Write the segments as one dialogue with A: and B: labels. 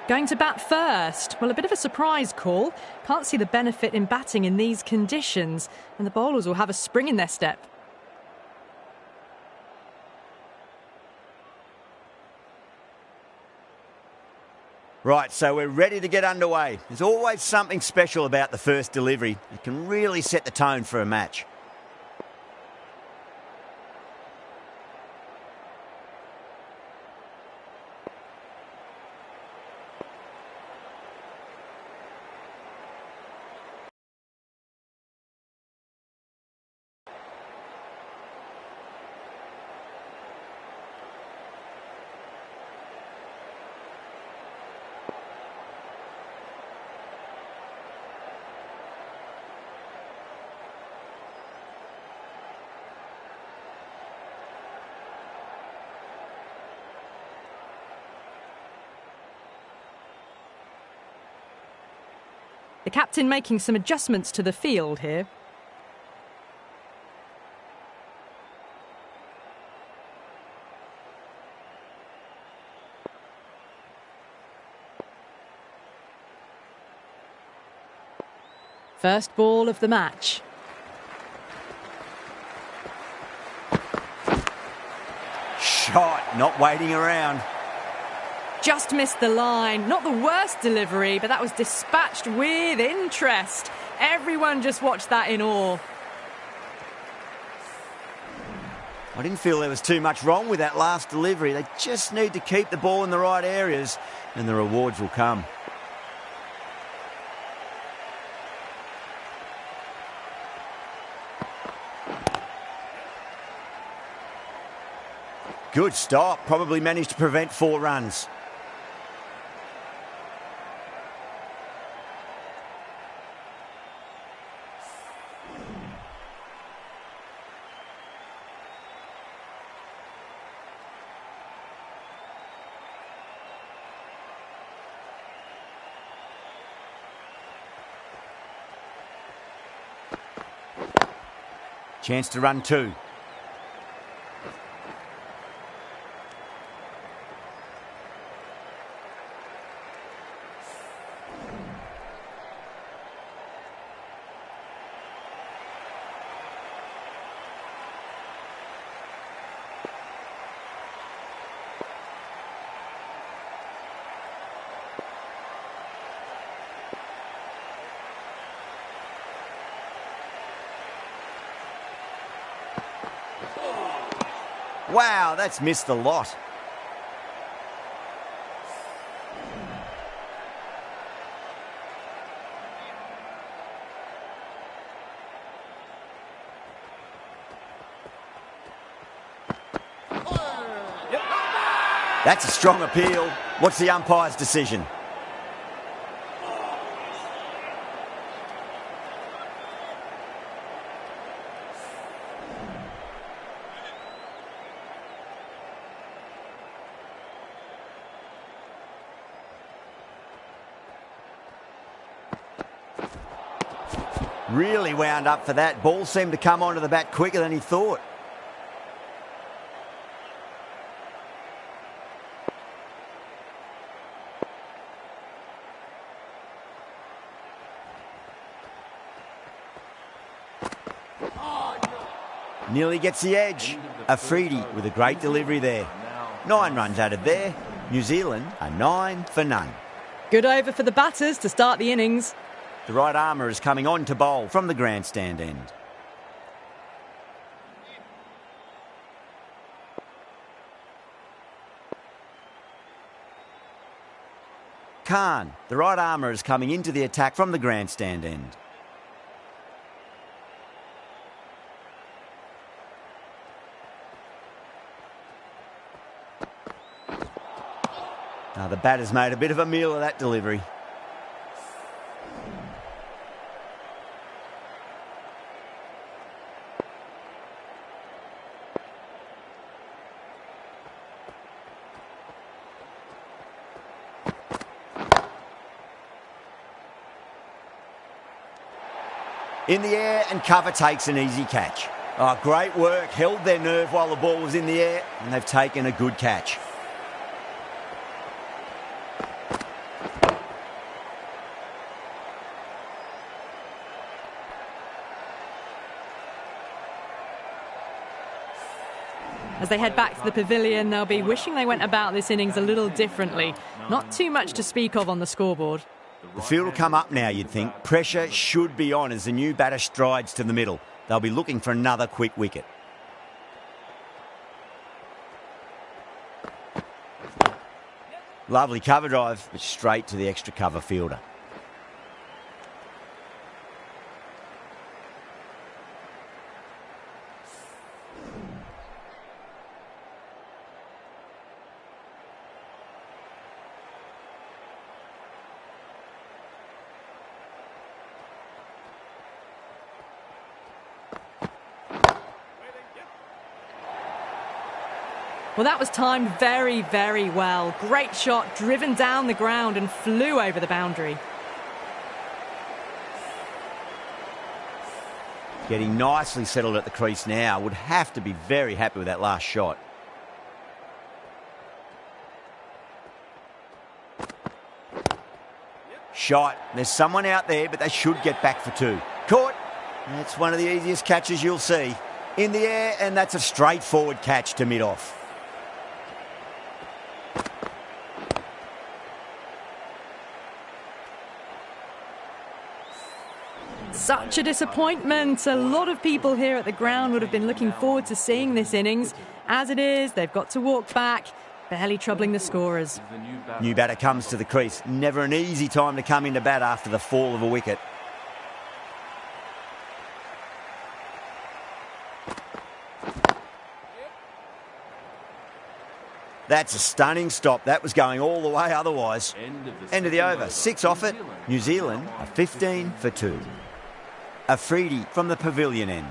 A: Going to bat first. Well, a bit of a surprise call. Can't see the benefit in batting in these conditions. And the bowlers will have a spring in their step.
B: Right, so we're ready to get underway. There's always something special about the first delivery. It can really set the tone for a match.
A: The captain making some adjustments to the field here. First ball of the match.
B: Shot, not waiting around.
A: Just missed the line. Not the worst delivery, but that was dispatched with interest. Everyone just watched that in awe.
B: I didn't feel there was too much wrong with that last delivery. They just need to keep the ball in the right areas and the rewards will come. Good stop. Probably managed to prevent 4 runs. Chance to run 2. Wow, that's missed a lot. That's a strong appeal. What's the umpire's decision? Really wound up for that. Ball seemed to come onto the bat quicker than he thought. Nearly gets the edge. Afridi with a great delivery there. 9 runs added there. New Zealand are 9 for none.
A: Good over for the batters to start the innings.
B: The right armour is coming on to bowl from the grandstand end. Khan, the right armour is coming into the attack from the grandstand end. Now the batter's made a bit of a meal of that delivery. In the air and cover takes an easy catch. Oh, great work. Held their nerve while the ball was in the air and they've taken a good catch.
A: As they head back to the pavilion, they'll be wishing they went about this innings a little differently. Not too much to speak of on the scoreboard.
B: The field will come up now, you'd think. Pressure should be on as the new batter strides to the middle. They'll be looking for another quick wicket. Lovely cover drive, but straight to the extra cover fielder.
A: Well, that was timed very, very well. Great shot, driven down the ground and flew over the boundary.
B: Getting nicely settled at the crease now. Would have to be very happy with that last shot. Shot. There's someone out there, but they should get back for two. Caught. That's one of the easiest catches you'll see. In the air, and that's a straightforward catch to mid-off.
A: Such a disappointment. A lot of people here at the ground would have been looking forward to seeing this innings. As it is, they've got to walk back, barely troubling the scorers.
B: New batter comes to the crease. Never an easy time to come into bat after the fall of a wicket. That's a stunning stop. That was going all the way otherwise. End of the over. 6 off it. New Zealand are 15 for 2. Afridi from the pavilion end.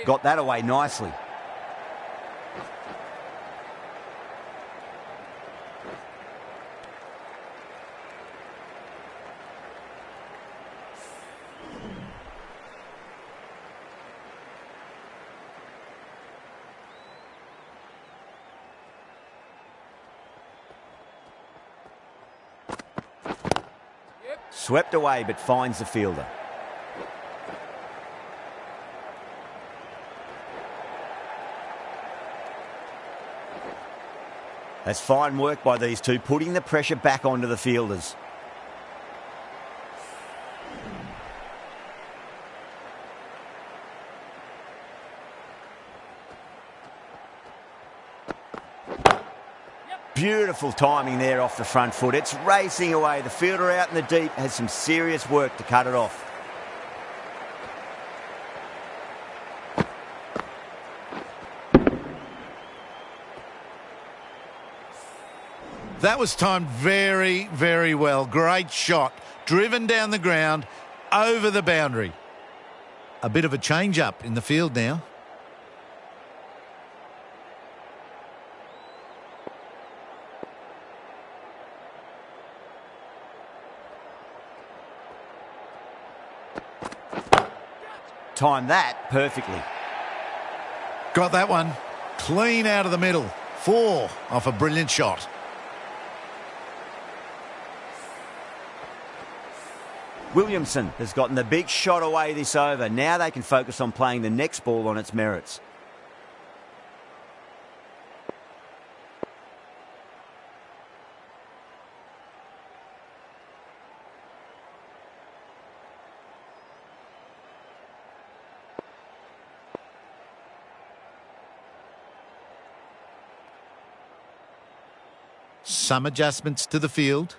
B: Got that away nicely. Swept away, but finds the fielder. That's fine work by these two, putting the pressure back onto the fielders. Beautiful timing there off the front foot. It's racing away. The fielder out in the deep has some serious work to cut it off.
C: That was timed very, very well. Great shot. Driven down the ground, over the boundary. A bit of a change-up in the field now.
B: Timed that perfectly.
C: Got that one. Clean out of the middle. 4 off a brilliant shot.
B: Williamson has gotten the big shot away this over. Now they can focus on playing the next ball on its merits.
C: Some adjustments to the field.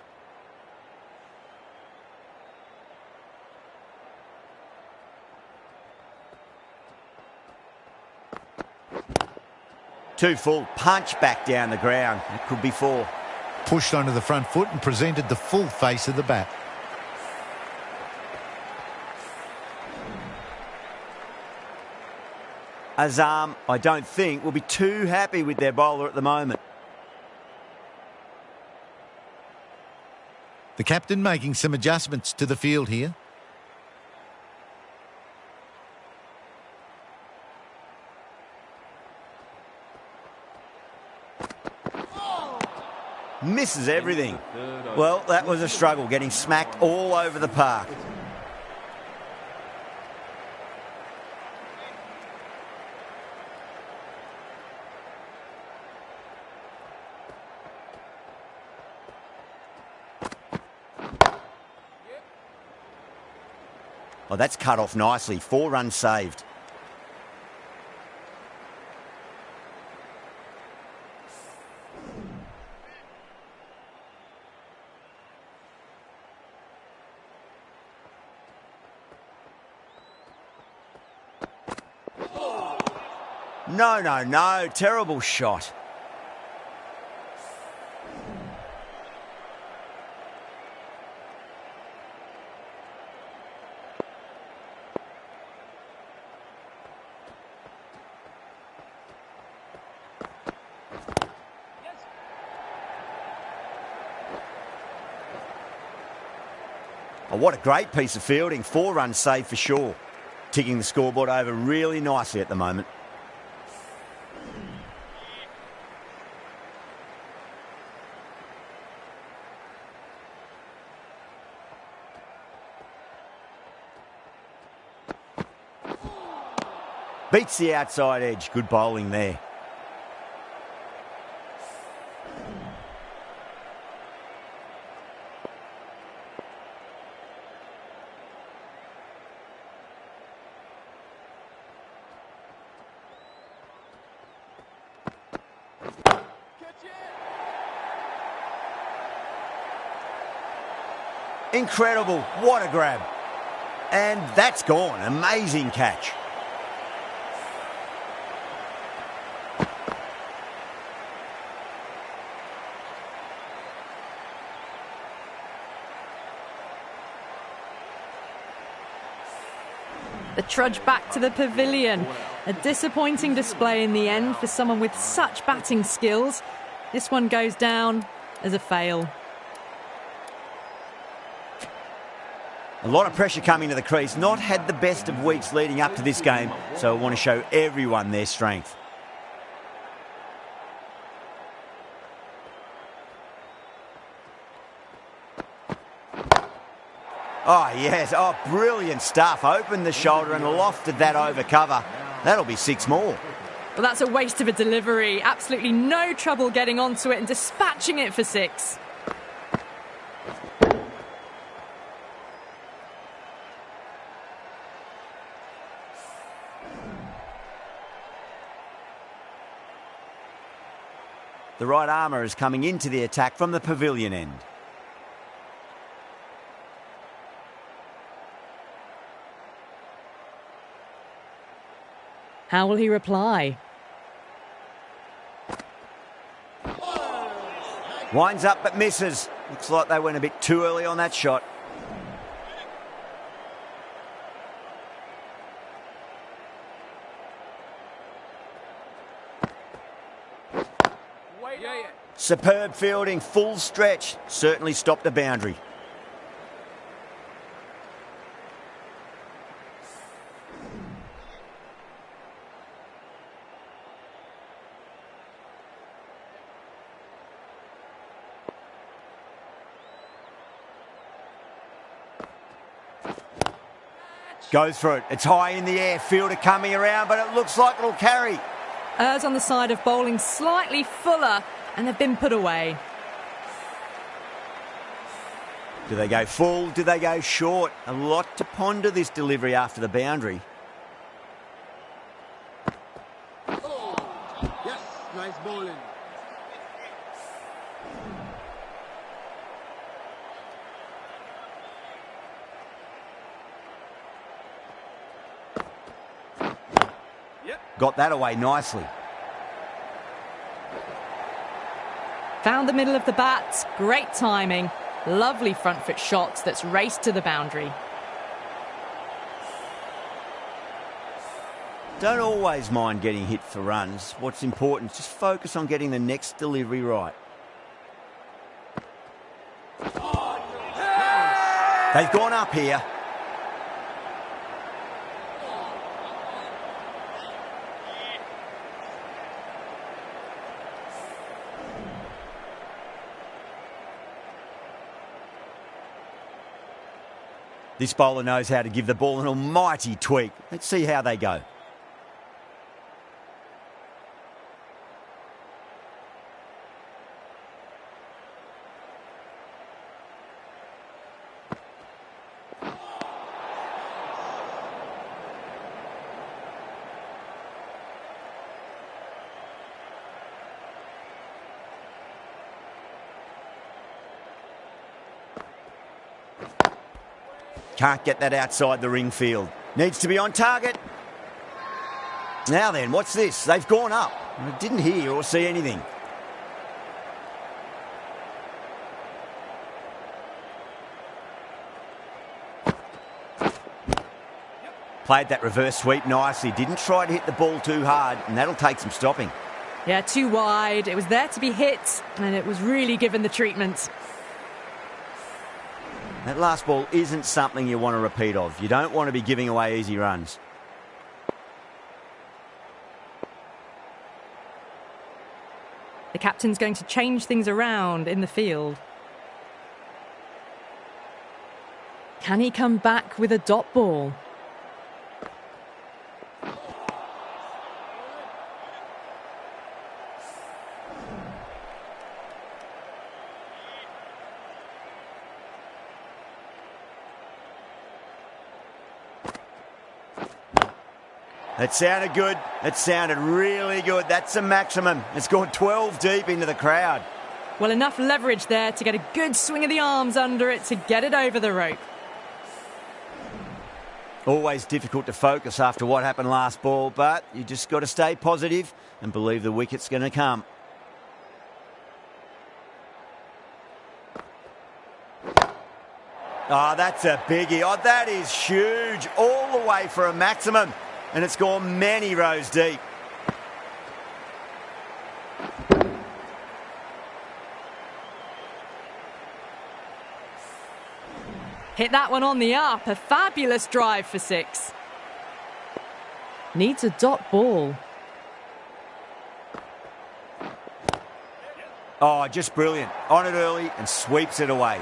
B: Too full. Punch back down the ground. It could be 4.
C: Pushed onto the front foot and presented the full face of the bat.
B: Azam, I don't think, will be too happy with their bowler at the moment.
C: The captain making some adjustments to the field here.
B: Misses everything. Well, that was a struggle, getting smacked all over the park. Oh, that's cut off nicely. 4 runs saved. No, no, no. Terrible shot. Oh, what a great piece of fielding. 4 runs saved for sure. Ticking the scoreboard over really nicely at the moment. Beats the outside edge. Good bowling there. Incredible. What a grab. And that's gone. Amazing catch.
A: The trudge back to the pavilion. A disappointing display in the end for someone with such batting skills. This one goes down as a fail.
B: A lot of pressure coming to the crease. Not had the best of weeks leading up to this game, so I want to show everyone their strength. Oh, yes. Oh, brilliant stuff. Opened the shoulder and lofted that over cover. That'll be 6 more.
A: Well, that's a waste of a delivery. Absolutely no trouble getting onto it and dispatching it for 6.
B: The right armour is coming into the attack from the pavilion end.
A: How will he reply?
B: Winds up but misses. Looks like they went a bit too early on that shot. Superb fielding, full stretch. Certainly stopped the boundary. Goes for it. It's high in the air. Fielder coming around, but it looks like it'll carry.
A: Errs on the side of bowling slightly fuller, and they've been put away.
B: Do they go full? Do they go short? A lot to ponder this delivery after the boundary.
D: Yes, nice bowling.
B: Got that away nicely.
A: Found the middle of the bat. Great timing. Lovely front foot shot that's raced to the boundary.
B: Don't always mind getting hit for runs. What's important is just focus on getting the next delivery right. They've gone up here. This bowler knows how to give the ball an almighty tweak. Let's see how they go. Can't get that outside the ring field. Needs to be on target. Now then, what's this? They've gone up. I didn't hear or see anything. Played that reverse sweep nicely. Didn't try to hit the ball too hard, and that'll take some stopping.
A: Yeah, too wide. It was there to be hit, and it was really given the treatment.
B: That last ball isn't something you want to repeat of. You don't want to be giving away easy runs.
A: The captain's going to change things around in the field. Can he come back with a dot ball?
B: It sounded good. It sounded really good. That's the maximum. It's gone 12 deep into the crowd.
A: Well, enough leverage there to get a good swing of the arms under it to get it over the rope.
B: Always difficult to focus after what happened last ball, but you just got to stay positive and believe the wicket's going to come. Oh, that's a biggie. Oh, that is huge. All the way for a maximum. And it's gone many rows deep.
A: Hit that one on the up. A fabulous drive for 6. Needs a dot ball.
B: Oh, just brilliant. On it early and sweeps it away.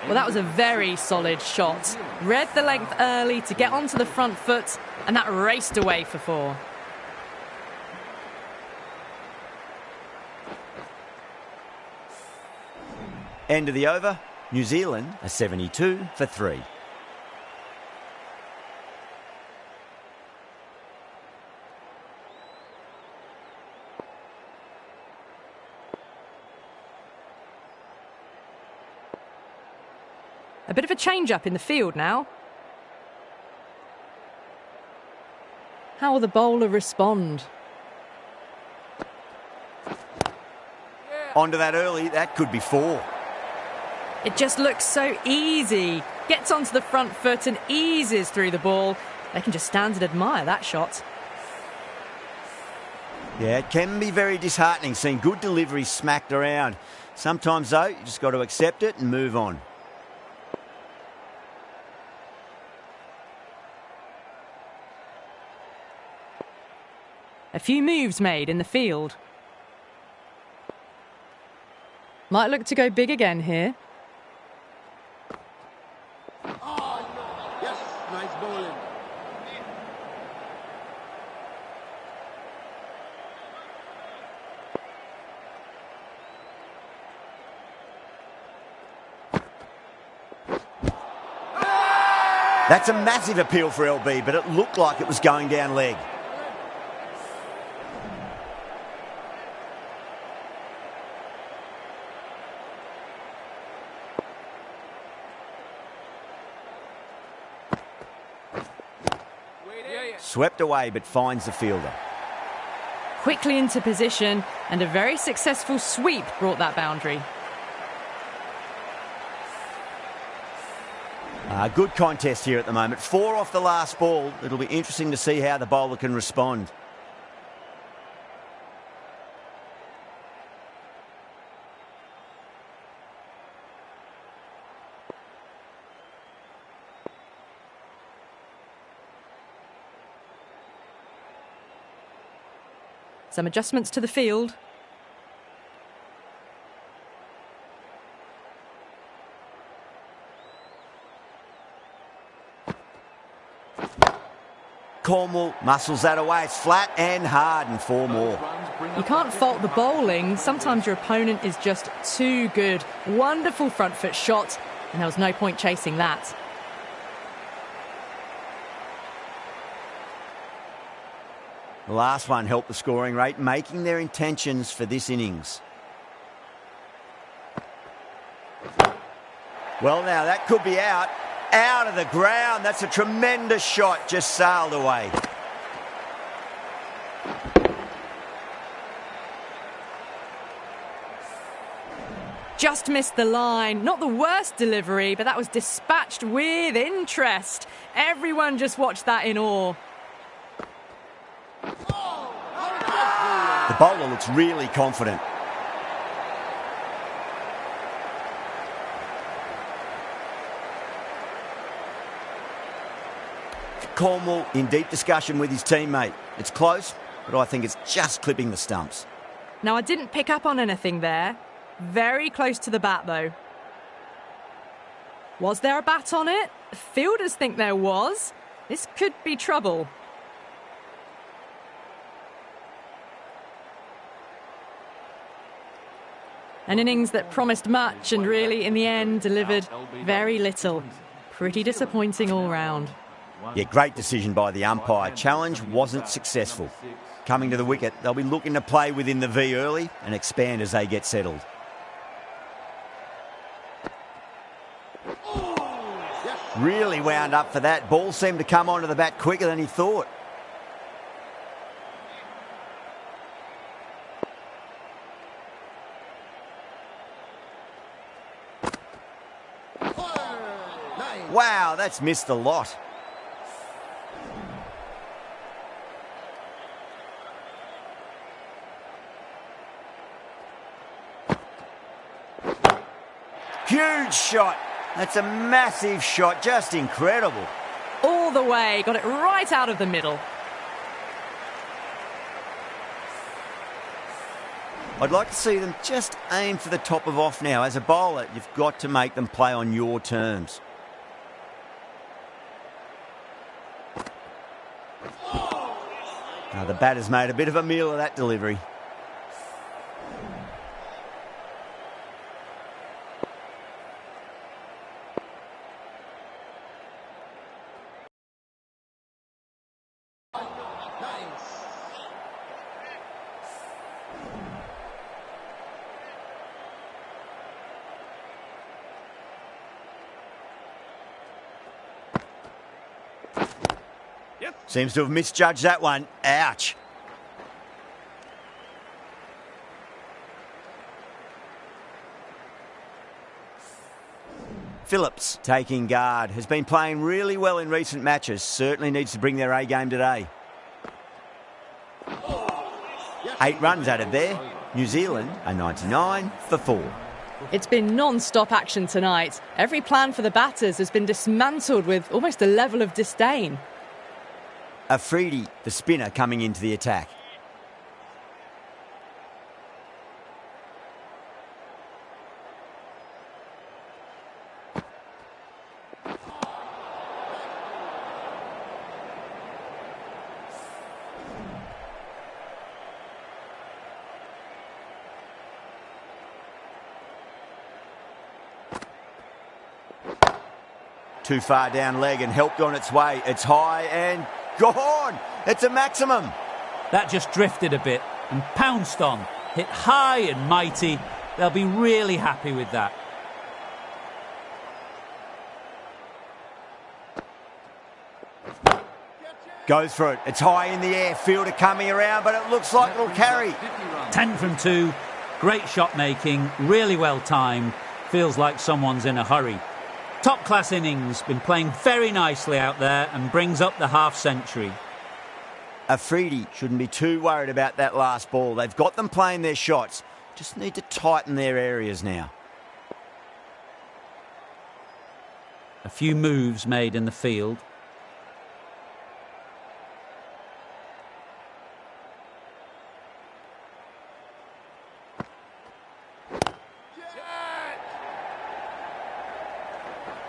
A: Well, that was a very solid shot. Read the length early to get onto the front foot, and that raced away for 4.
B: End of the over. New Zealand are 72 for 3.
A: A bit of a change-up in the field now. How will the bowler respond?
B: Onto that early, that could be 4.
A: It just looks so easy. Gets onto the front foot and eases through the ball. They can just stand and admire that shot.
B: Yeah, it can be very disheartening seeing good delivery smacked around. Sometimes, though, you just got to accept it and move on.
A: A few moves made in the field. Might look to go big again here.
D: Oh, no. Yes, nice bowling.
B: That's a massive appeal for LB, but it looked like it was going down leg. Swept away, but finds the fielder.
A: Quickly into position, and a very successful sweep brought that boundary.
B: Good contest here at the moment. 4 off the last ball. It'll be interesting to see how the bowler can respond.
A: Some adjustments to the field.
B: Cornwall muscles that away. It's flat and hard and 4 more.
A: You can't fault the bowling. Sometimes your opponent is just too good. Wonderful front foot shot, and there was no point chasing that.
B: The last one helped the scoring rate, making their intentions for this innings. Well, now that could be out of the ground. That's a tremendous shot, just sailed away.
A: Just missed the line. Not the worst delivery, but that was dispatched with interest. Everyone just watched that in awe.
B: The bowler looks really confident. Cornwall in deep discussion with his teammate. It's close, but I think it's just clipping the stumps.
A: Now, I didn't pick up on anything there. Very close to the bat, though. Was there a bat on it? Fielders think there was. This could be trouble. An innings that promised much and really, in the end, delivered very little. Pretty disappointing all round.
B: Yeah, great decision by the umpire. Challenge wasn't successful. Coming to the wicket, they'll be looking to play within the V early and expand as they get settled. Really wound up for that. Ball seemed to come onto the bat quicker than he thought. Wow, that's missed a lot. Huge shot. That's a massive shot, just incredible.
A: All the way, got it right out of the middle.
B: I'd like to see them just aim for the top of off now. As a bowler, you've got to make them play on your terms. Now, the batter's made a bit of a meal of that delivery. Seems to have misjudged that one. Ouch. Phillips, taking guard, has been playing really well in recent matches. Certainly needs to bring their A game today. 8 runs out of there. New Zealand are 99 for 4.
A: It's been non-stop action tonight. Every plan for the batters has been dismantled with almost a level of disdain.
B: Afridi, the spinner, coming into the attack. Too far down leg and helped on its way. It's high and gone. It's a maximum.
E: That just drifted a bit and pounced on. Hit high and mighty. They'll be really happy with that.
B: Goes for it. It's high in the air. Fielder coming around, but it looks like it'll carry.
E: 10 from 2. Great shot making. Really well timed. Feels like someone's in a hurry. Top class innings. Been playing very nicely out there and brings up the half century.
B: Afridi shouldn't be too worried about that last ball. They've got them playing their shots. Just need to tighten their areas now.
E: A few moves made in the field.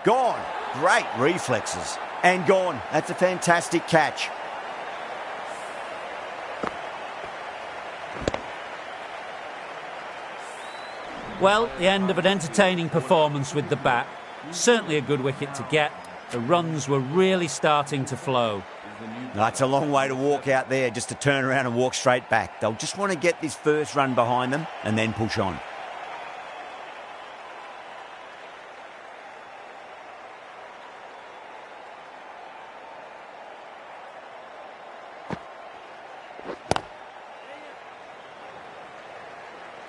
B: Gone. Great reflexes. And gone. That's a fantastic catch.
E: Well, the end of an entertaining performance with the bat. Certainly a good wicket to get. The runs were really starting to flow.
B: That's a long way to walk out there just to turn around and walk straight back. They'll just want to get this first run behind them and then push on.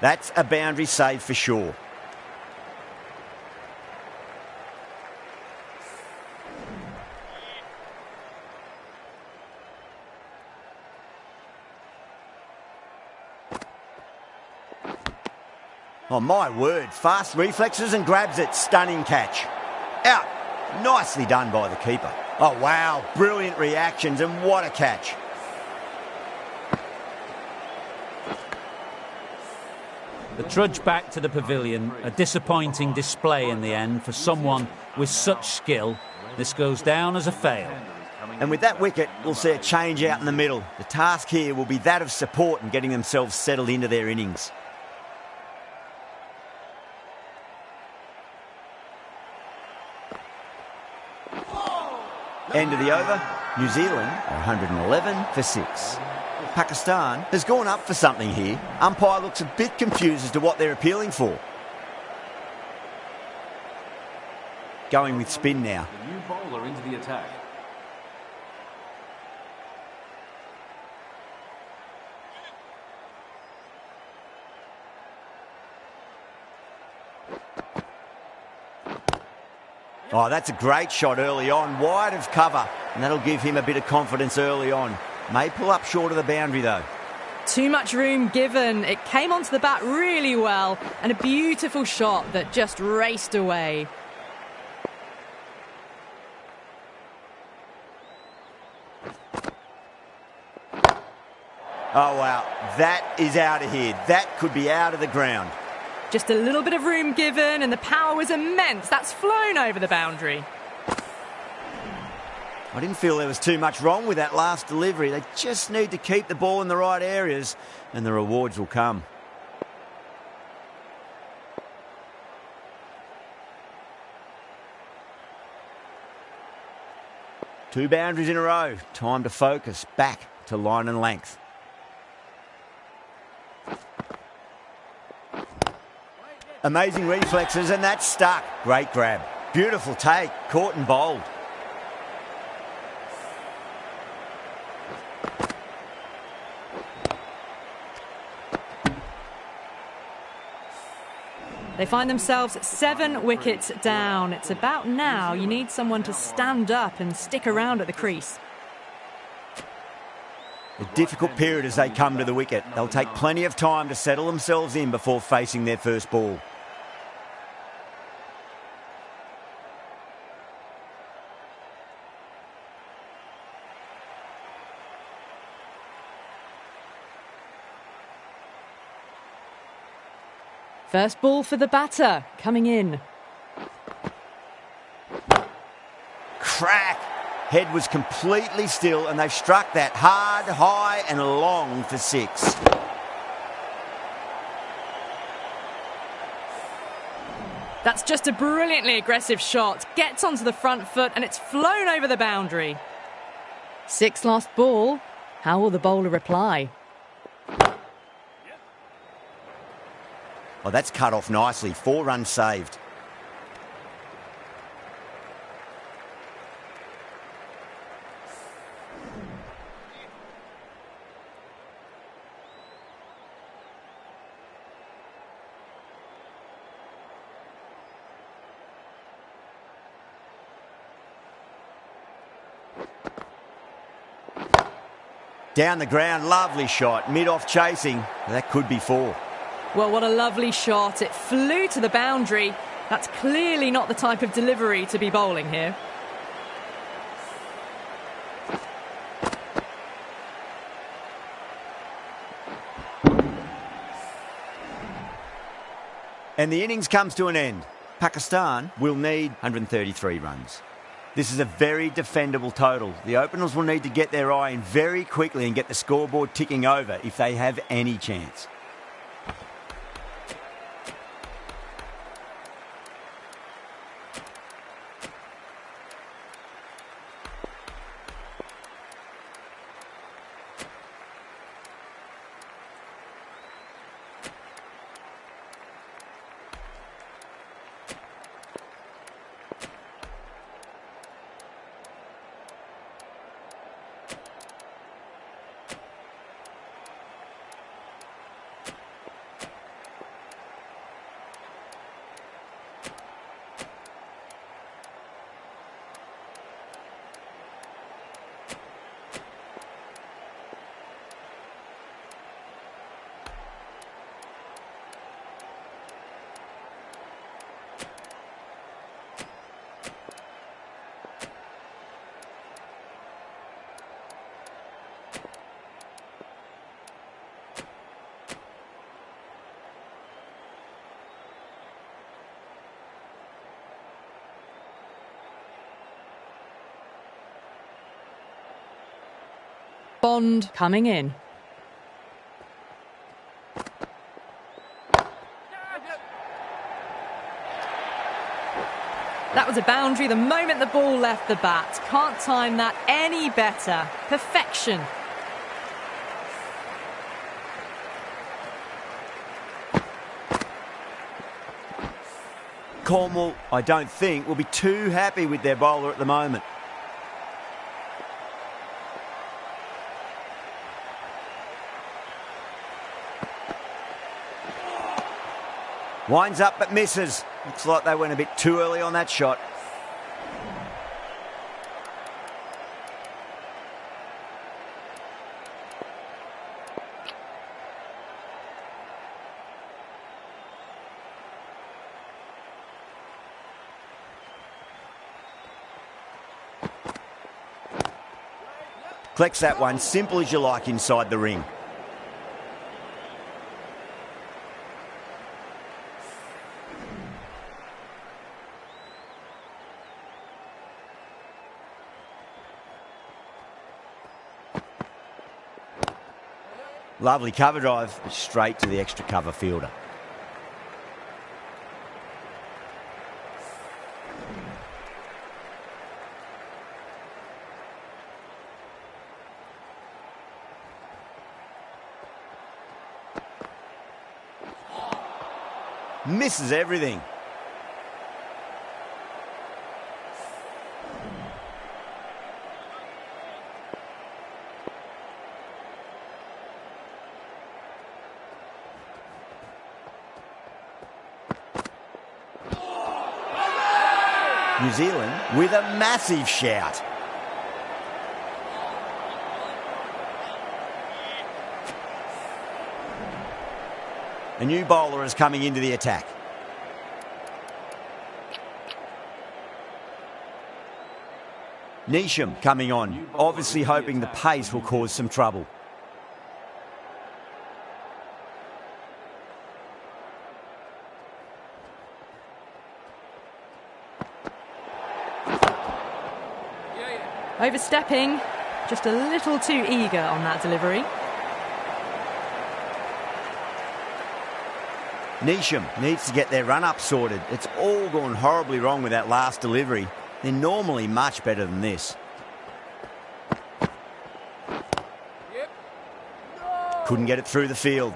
B: That's a boundary save for sure. Oh, my word. Fast reflexes and grabs it. Stunning catch. Out. Nicely done by the keeper. Oh, wow. Brilliant reactions and what a catch.
E: The trudge back to the pavilion, a disappointing display in the end for someone with such skill. This goes down as a fail.
B: And with that wicket, we'll see a change out in the middle. The task here will be that of support and getting themselves settled into their innings. End of the over, New Zealand are 111 for 6. Pakistan has gone up for something here. Umpire looks a bit confused as to what they're appealing for. Going with spin now.
F: The new bowler into the attack.
B: Oh, that's a great shot early on, wide of cover, and that'll give him a bit of confidence early on. May pull up short of the boundary though.
A: Too much room given. It came onto the bat really well, and a beautiful shot that just raced away.
B: Oh wow, that is out of here. That could be out of the ground.
A: Just a little bit of room given, and the power was immense. That's flown over the boundary.
B: I didn't feel there was too much wrong with that last delivery. They just need to keep the ball in the right areas, and the rewards will come. Two boundaries in a row. Time to focus. Back to line and length. Amazing reflexes, and that's stuck. Great grab. Beautiful take. Caught and bowled.
A: They find themselves 7 wickets down. It's about now you need someone to stand up and stick around at the crease.
B: A difficult period as they come to the wicket. They'll take plenty of time to settle themselves in before facing their first ball.
A: First ball for the batter, coming in.
B: Crack! Head was completely still, and they've struck that hard, high and long for 6.
A: That's just a brilliantly aggressive shot. Gets onto the front foot, and it's flown over the boundary. 6 last ball. How will the bowler reply?
B: Oh, that's cut off nicely. 4 runs saved. Down the ground, lovely shot. Mid-off chasing. That could be 4.
A: Well, what a lovely shot. It flew to the boundary. That's clearly not the type of delivery to be bowling here.
B: And the innings comes to an end. Pakistan will need 133 runs. This is a very defendable total. The openers will need to get their eye in very quickly and get the scoreboard ticking over if they have any chance.
A: Bond coming in. That was a boundary the moment the ball left the bat. Can't time that any better. Perfection.
B: Cornwall, I don't think, will be too happy with their bowler at the moment. Winds up but misses. Looks like they went a bit too early on that shot. Collects that one, simple as you like inside the ring. Lovely cover drive, straight to the extra cover fielder. Misses everything. New Zealand with a massive shout. A new bowler is coming into the attack. Neesham coming on, obviously hoping the pace will cause some trouble.
A: Overstepping, just a little too eager on that delivery.
B: Neesham needs to get their run-up sorted. It's all gone horribly wrong with that last delivery. They're normally much better than this. Couldn't get it through the field.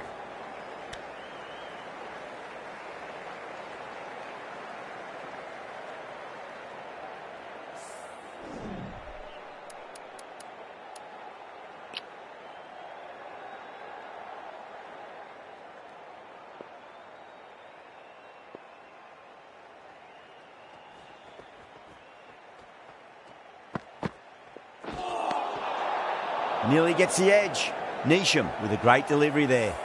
B: Nearly gets the edge. Neesham with a great delivery there.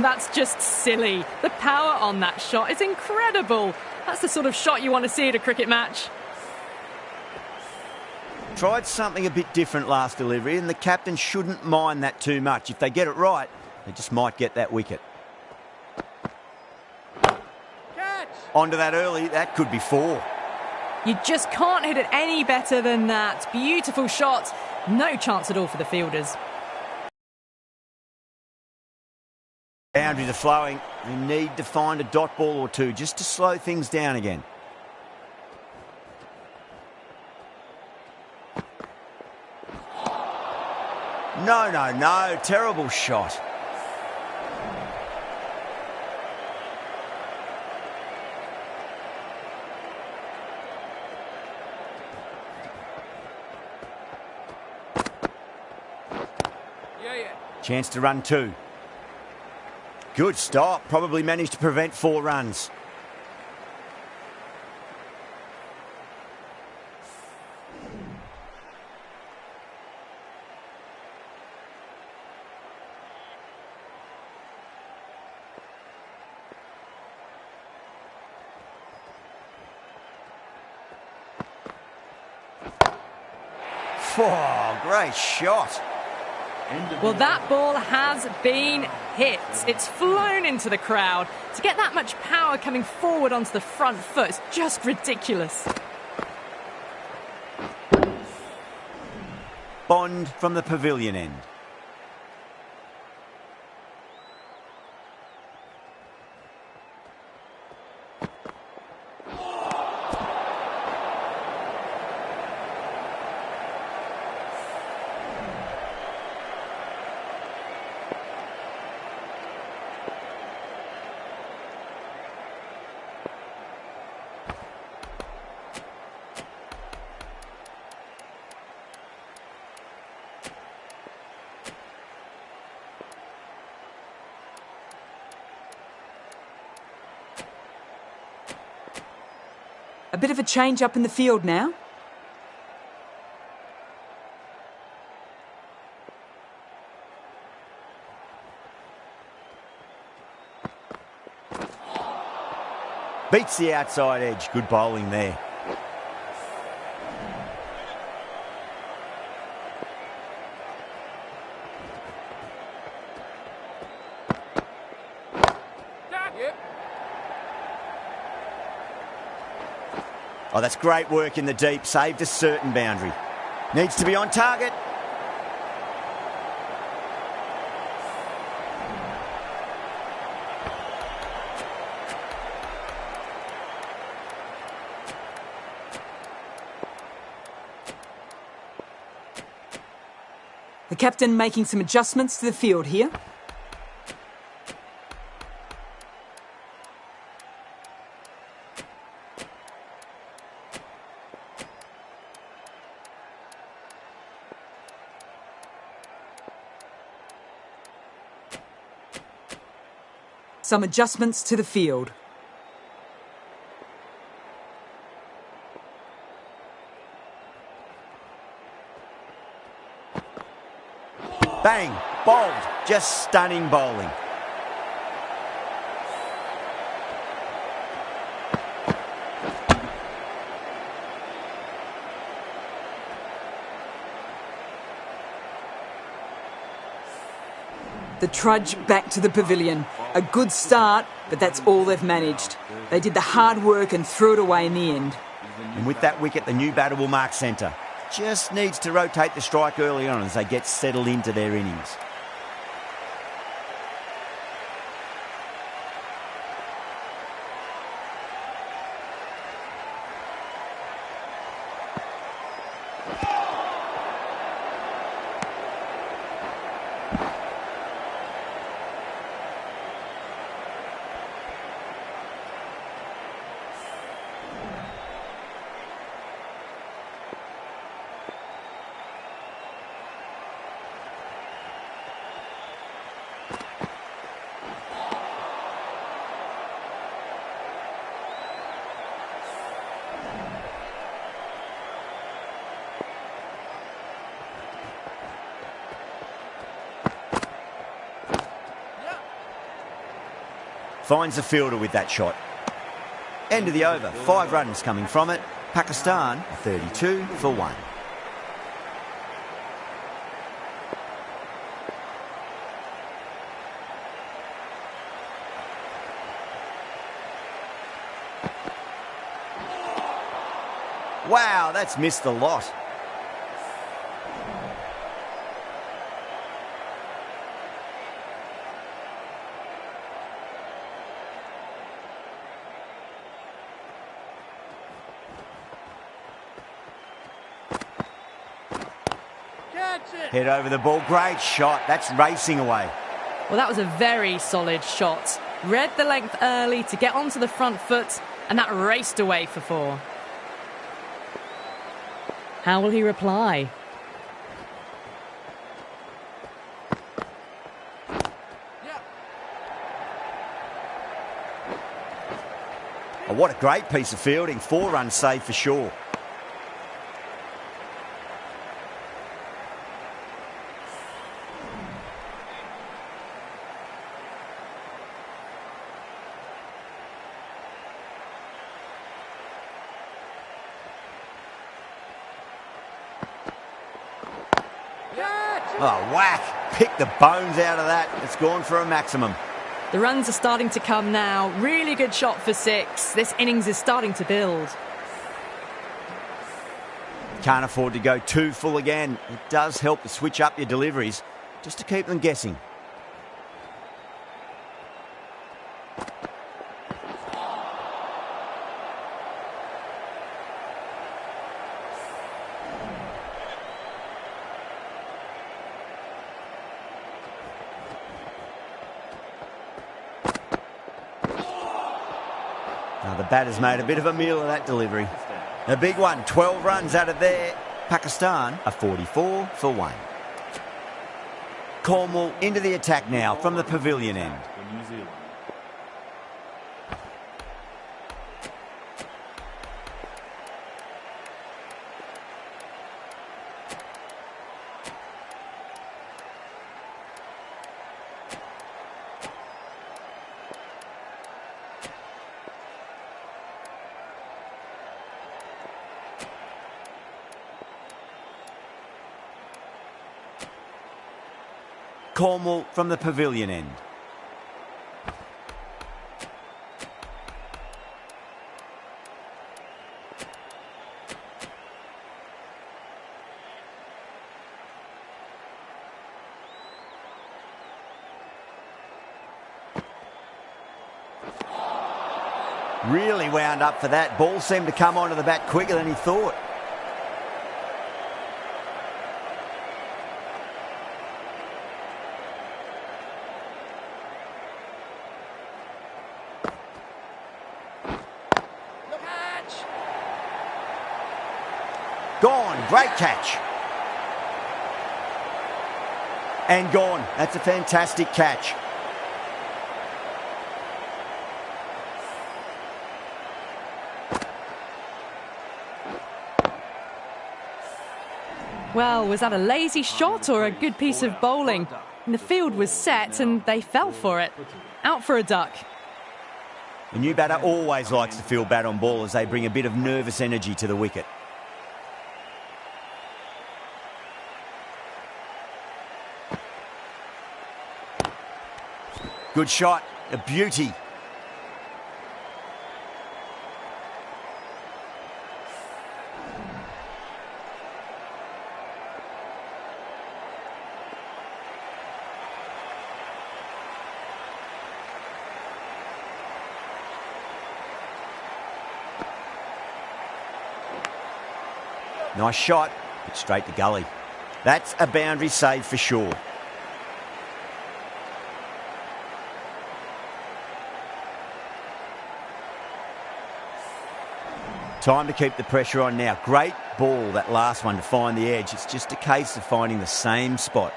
A: That's just silly. The power on that shot is incredible. That's the sort of shot you want to see at a cricket match.
B: Tried something a bit different last delivery, and the captain shouldn't mind that too much. If they get it right, they just might get that wicket.
D: Catch.
B: Onto that early, that could be 4.
A: You just can't hit it any better than that. Beautiful shot. No chance at all for the fielders.
B: Boundaries are flowing. They need to find a dot ball or two just to slow things down again. No. Terrible shot. Chance to run 2. Good stop. Probably managed to prevent 4 runs. Oh, great shot.
A: Well, that ball has been hit. It's flown into the crowd. To get that much power coming forward onto the front foot is just ridiculous.
B: Bond from the pavilion end.
F: A bit of a change up in the field now.
B: Beats the outside edge. Good bowling there. Oh, that's great work in the deep. Saved a certain boundary. Needs to be on target.
F: The captain making some adjustments to the field here. Some adjustments to the field.
B: Bang! Bowled. Just stunning bowling.
F: The trudge back to the pavilion. A good start, but that's all they've managed. They did the hard work and threw it away in the end.
B: And with that wicket, the new batter will mark centre. Just needs to rotate the strike early on as they get settled into their innings. Finds the fielder with that shot. End of the over. 5 runs coming from it. Pakistan 32 for 1. Wow, that's missed a lot. Head over the ball. Great shot. That's racing away.
A: Well, that was a very solid shot. Read the length early to get onto the front foot, and that raced away for 4. How will he reply?
B: Oh, what a great piece of fielding. 4 runs saved for sure. Oh, whack. picked the bones out of that. It's gone for a maximum.
A: The runs are starting to come now. Really good shot for 6. This innings is starting to build.
B: Can't afford to go too full again. It does help to switch up your deliveries just to keep them guessing. Now the batter's made a bit of a meal of that delivery. A big one, 12 runs out of there. Pakistan are 44 for 1. Cornwall into the attack now from the pavilion end. Cornwall from the pavilion end. Really wound up for that. Ball seemed to come onto the bat quicker than he thought. Gone, great catch. And gone, that's a fantastic catch.
A: Well, was that a lazy shot or a good piece of bowling? And the field was set and they fell for it. Out for a duck.
B: A new batter always likes to feel bat on ball as they bring a bit of nervous energy to the wicket. Good shot, a beauty. Nice shot, but straight to gully. That's a boundary save for sure. Time to keep the pressure on now. Great ball, that last one, to find the edge. It's just a case of finding the same spot.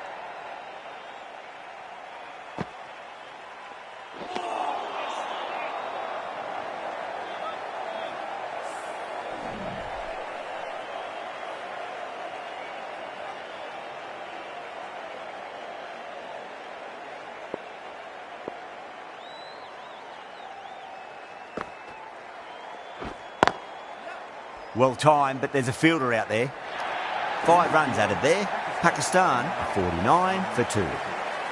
B: Well timed, but there's a fielder out there. 5 runs added there. Pakistan 49 for 2.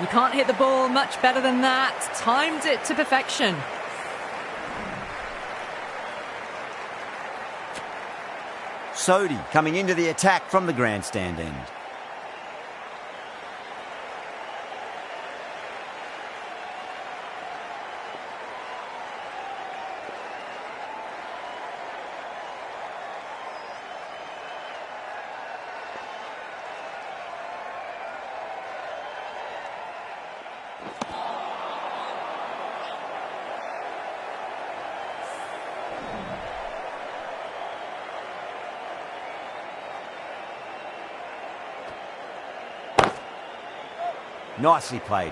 A: You can't hit the ball much better than that. Timed it to perfection.
B: Sodhi coming into the attack from the grandstand end. Nicely played.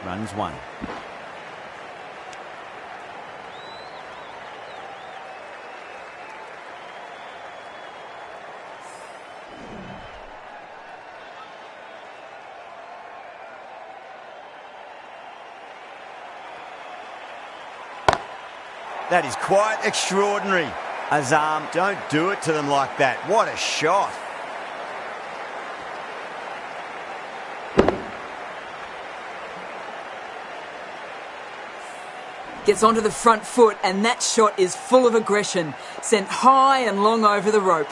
B: Runs 1. That is quite extraordinary. Azam, don't do it to them like that. What a shot.
F: Gets onto the front foot, and that shot is full of aggression. Sent high and long over the rope.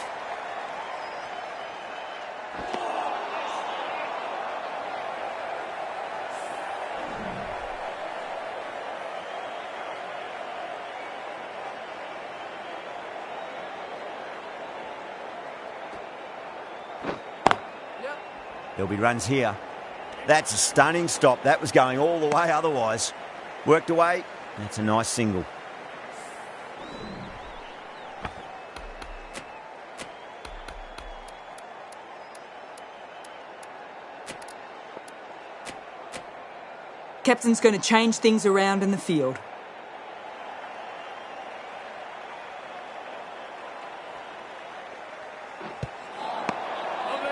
B: There'll be runs here. That's a stunning stop. That was going all the way otherwise. Worked away. That's a nice single.
F: Captain's going to change things around in the field.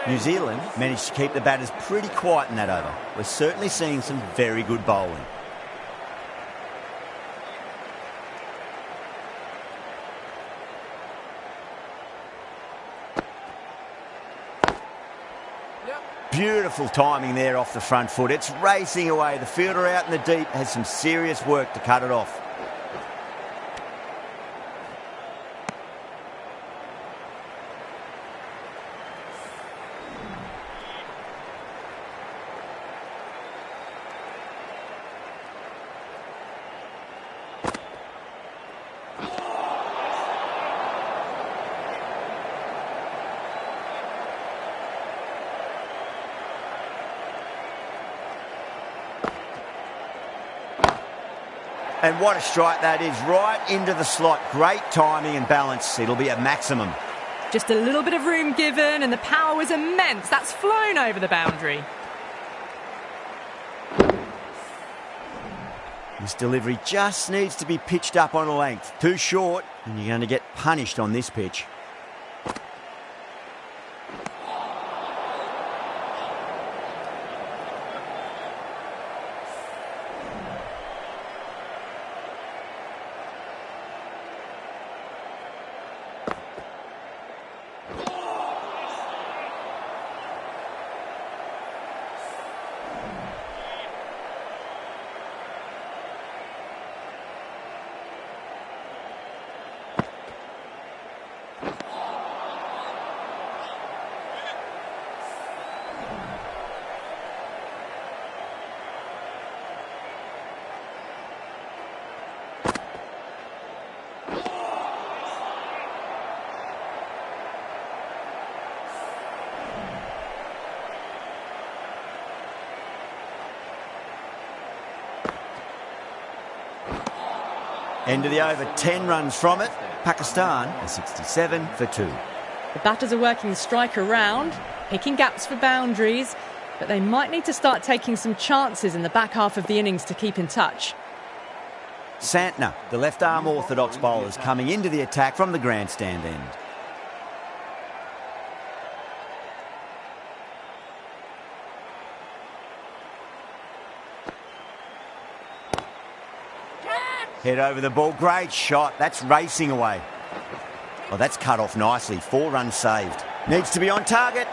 B: New Zealand managed to keep the batters pretty quiet in that over. We're certainly seeing some very good bowling. Beautiful timing there off the front foot. It's racing away. The fielder out in the deep has some serious work to cut it off. And what a strike that is, right into the slot. Great timing and balance. It'll be a maximum.
A: Just a little bit of room given and the power was immense. That's flown over the boundary.
B: This delivery just needs to be pitched up on a length. Too short, and you're going to get punished on this pitch. End of the over, 10 runs from it. Pakistan are 67 for 2.
A: The batters are working the strike around, picking gaps for boundaries, but they might need to start taking some chances in the back half of the innings to keep in touch.
B: Santner, the left-arm orthodox bowlers, coming into the attack from the grandstand end. Head over the ball, great shot. That's racing away. Well, that's cut off nicely. 4 runs saved. Needs to be on target.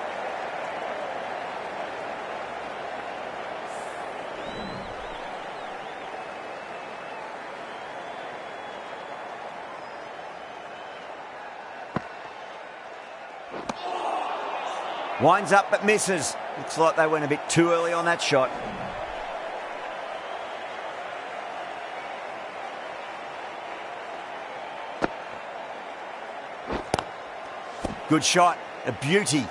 B: Winds up but misses. Looks like they went a bit too early on that shot. Good shot, a beauty.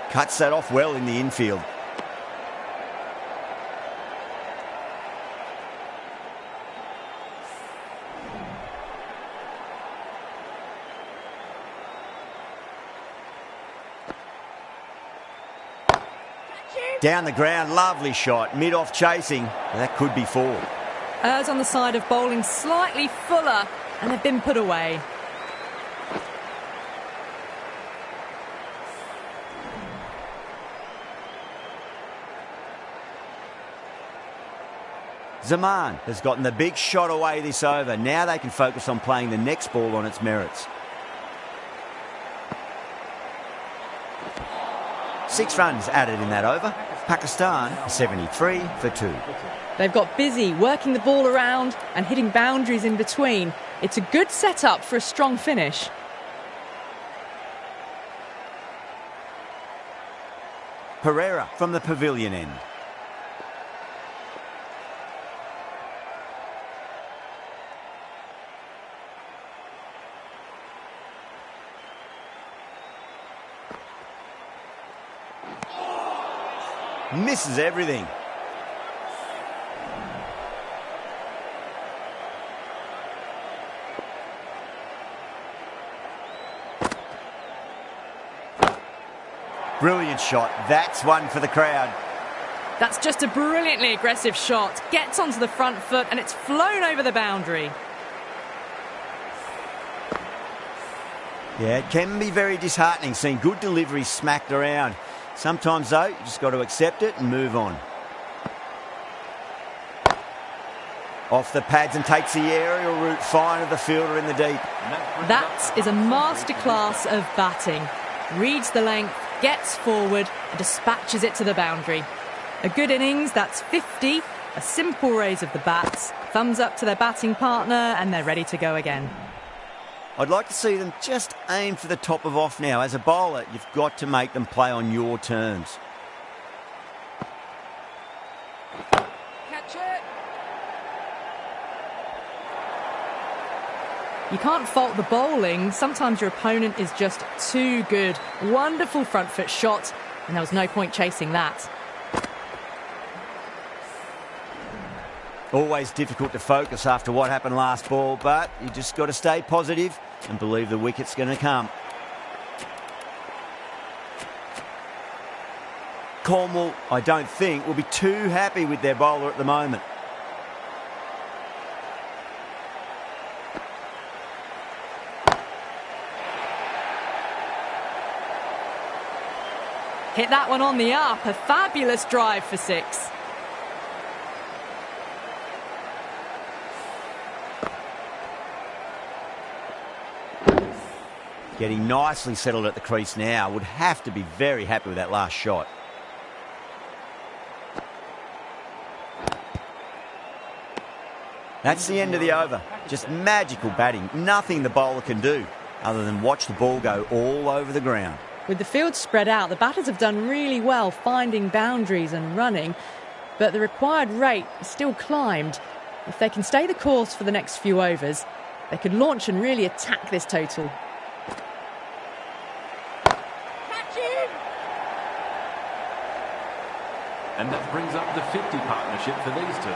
B: Cuts that off well in the infield. Down the ground, lovely shot. Mid-off chasing. That could be 4.
A: Errs on the side of bowling slightly fuller, and they've been put away.
B: Zaman has gotten the big shot away this over. Now they can focus on playing the next ball on its merits. 6 runs added in that over. Pakistan 73 for 2.
A: They've got busy working the ball around and hitting boundaries in between. It's a good setup for a strong finish.
B: Pereira from the pavilion end. Misses everything. Brilliant shot. That's one for the crowd.
A: That's just a brilliantly aggressive shot. Gets onto the front foot and it's flown over the boundary.
B: Yeah, it can be very disheartening seeing good deliveries smacked around. Sometimes, though, you just got to accept it and move on. Off the pads and takes the aerial route fine of the fielder in the deep.
A: That is a masterclass of batting. Reads the length, gets forward and dispatches it to the boundary. A good innings, that's 50. A simple raise of the bats. Thumbs up to their batting partner and they're ready to go again.
B: I'd like to see them just aim for the top of off now. As a bowler, you've got to make them play on your terms.
F: Catch it!
A: You can't fault the bowling. Sometimes your opponent is just too good. Wonderful front foot shot, and there was no point chasing that.
B: Always difficult to focus after what happened last ball, but you just got to stay positive and believe the wicket's going to come. Cornwall, I don't think, will be too happy with their bowler at the moment.
A: Hit that one on the up. A fabulous drive for 6.
B: Getting nicely settled at the crease now. Would have to be very happy with that last shot. That's the end of the over. Just magical batting. Nothing the bowler can do other than watch the ball go all over the ground.
A: With the field spread out, the batters have done really well finding boundaries and running, but the required rate still climbed. If they can stay the course for the next few overs, they could launch and really attack this total.
D: And that brings up the 50 partnership for these two.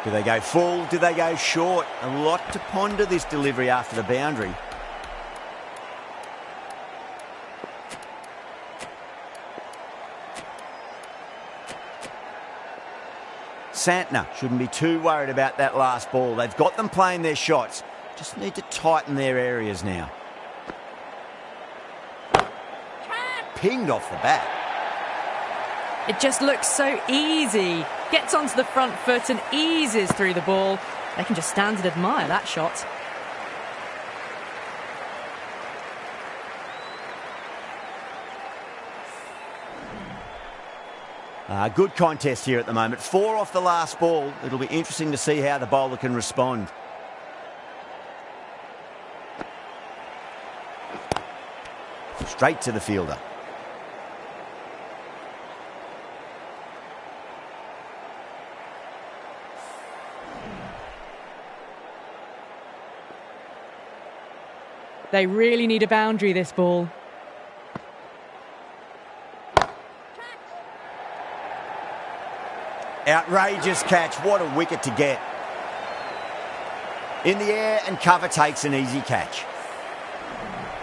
B: Do they go full? Do they go short? A lot to ponder this delivery after the boundary. Santner shouldn't be too worried about that last ball. They've got them playing their shots. Just need to tighten their areas now. Pinged off the bat.
A: It just looks so easy. Gets onto the front foot and eases through the ball. They can just stand and admire that shot.
B: Good contest here at the moment. 4 off the last ball. It'll be interesting to see how the bowler can respond. Straight to the fielder.
A: They really need a boundary, this ball.
B: Outrageous catch. What a wicket to get. In the air and cover takes an easy catch.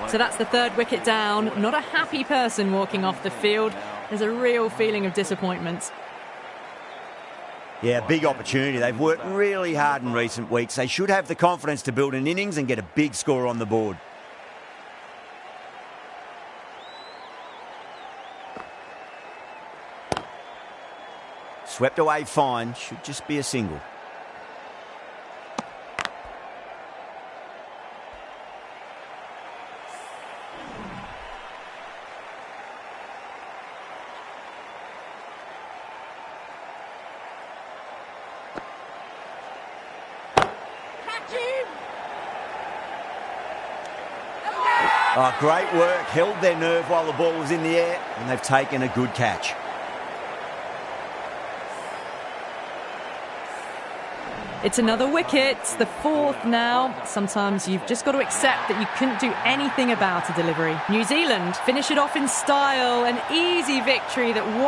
A: So that's the 3rd wicket down. Not a happy person walking off the field. There's a real feeling of disappointment.
B: Yeah, big opportunity. They've worked really hard in recent weeks. They should have the confidence to build an innings and get a big score on the board. Swept away fine. Should just be a single. Oh, great work. Held their nerve while the ball was in the air, and they've taken a good catch.
A: It's another wicket, the fourth now. Sometimes you've just got to accept that you couldn't do anything about a delivery. New Zealand finish it off in style, an easy victory that